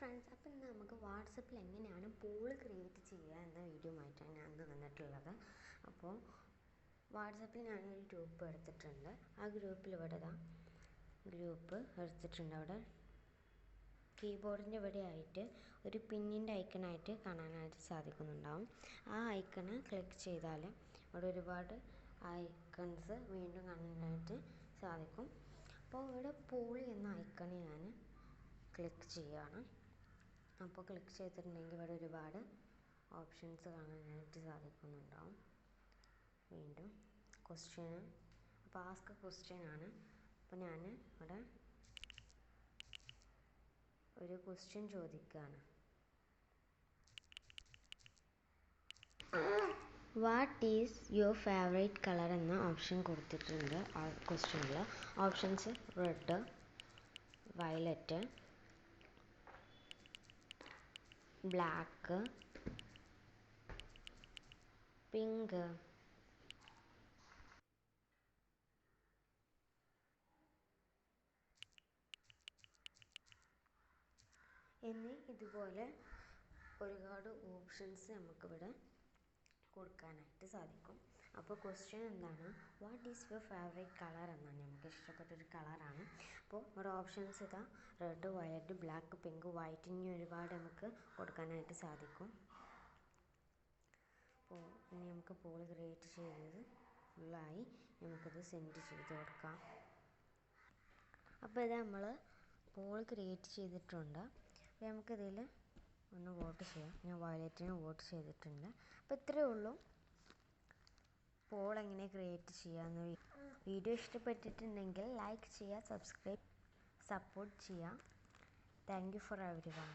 Friends, അപ്പോൾ ഇന്ന് നമുക്ക് വാട്സപ്പിൽ എങ്ങനെയാണ് പോൾ ക്രിയേറ്റ് ചെയ്യുക എന്ന വീഡിയോ ആയിട്ടാണ് ഞാൻ ഇന്ന് വന്നിട്ടുള്ളത്. അപ്പോൾ വാട്സപ്പിൽ ഞാനൊരു ഗ്രൂപ്പ് എടുത്തിട്ടുണ്ട്. ആ ഗ്രൂപ്പിൽ ഇവിടെ ഗ്രൂപ്പ് എടുത്തിട്ടുണ്ട്. അവിടെ കീബോർഡിൻ്റെ ഇവിടെ ആയിട്ട് ഒരു പിന്നിൻ്റെ ഐക്കണായിട്ട് കാണാനായിട്ട് സാധിക്കുന്നുണ്ടാവും. ആ ഐക്കണ് ക്ലിക്ക് ചെയ്താൽ അവിടെ ഒരുപാട് ഐക്കൺസ് വീണ്ടും കാണാനായിട്ട് സാധിക്കും. അപ്പോൾ ഇവിടെ പോൾ എന്ന ഐക്കണ് ഞാൻ ക്ലിക്ക് ചെയ്യുകയാണ്. അപ്പോൾ ക്ലിക്ക് ചെയ്തിട്ടുണ്ടെങ്കിൽ ഇവിടെ ഒരുപാട് ഓപ്ഷൻസ് കാണാനായിട്ട് സാധിക്കുന്നുണ്ടാവും. വീണ്ടും ക്വസ്റ്റ്യന്, അപ്പോൾ ആസ്ക് ക്വസ്റ്റ്യൻ ആണ്. അപ്പോൾ ഞാൻ ഇവിടെ ഒരു ക്വസ്റ്റ്യൻ ചോദിക്കുകയാണ്. What is your favourite colour എന്ന ഓപ്ഷൻ കൊടുത്തിട്ടുണ്ട്. ആ ക്വസ്റ്റ്യനിൽ options red, violet, black, pink, എന്നീ ഇതുപോലെ ഒരുപാട് ഓപ്ഷൻസ് നമുക്കിവിടെ കൊടുക്കാനായിട്ട് സാധിക്കും. അപ്പോൾ ക്വസ്റ്റ്യൻ എന്താണ്, what is your favourite colour എന്നാണ്, നമുക്ക് ഇഷ്ടപ്പെട്ടൊരു കളറാണ്. അപ്പോൾ ഇവിടെ ഓപ്ഷൻസ് ഇതാ red, violet, black, pink, white, ഇനി ഒരുപാട് നമുക്ക് കൊടുക്കാനായിട്ട് സാധിക്കും. അപ്പോൾ ഇനി നമുക്ക് പോൾ ക്രിയേറ്റ് ചെയ്തത് ഫുള്ളായി, നമുക്കിത് സെൻഡ് ചെയ്ത് കൊടുക്കാം. അപ്പോൾ ഇത് നമ്മൾ പോൾ ക്രിയേറ്റ് ചെയ്തിട്ടുണ്ട്. അപ്പോൾ നമുക്കിതിൽ ഒന്ന് വോട്ട് ചെയ്യാം. ഞാൻ വയലറ്റിന് വോട്ട് ചെയ്തിട്ടുണ്ട്. അപ്പോൾ ഇത്രയേ ഉള്ളൂ പോൾ എങ്ങനെ ക്രിയേറ്റ് ചെയ്യാമെന്ന്. വീഡിയോ ഇഷ്ടപ്പെട്ടിട്ടുണ്ടെങ്കിൽ ലൈക്ക് ചെയ്യുക, സപ്പോർട്ട് ചെയ്യുക. Thank you for everyone.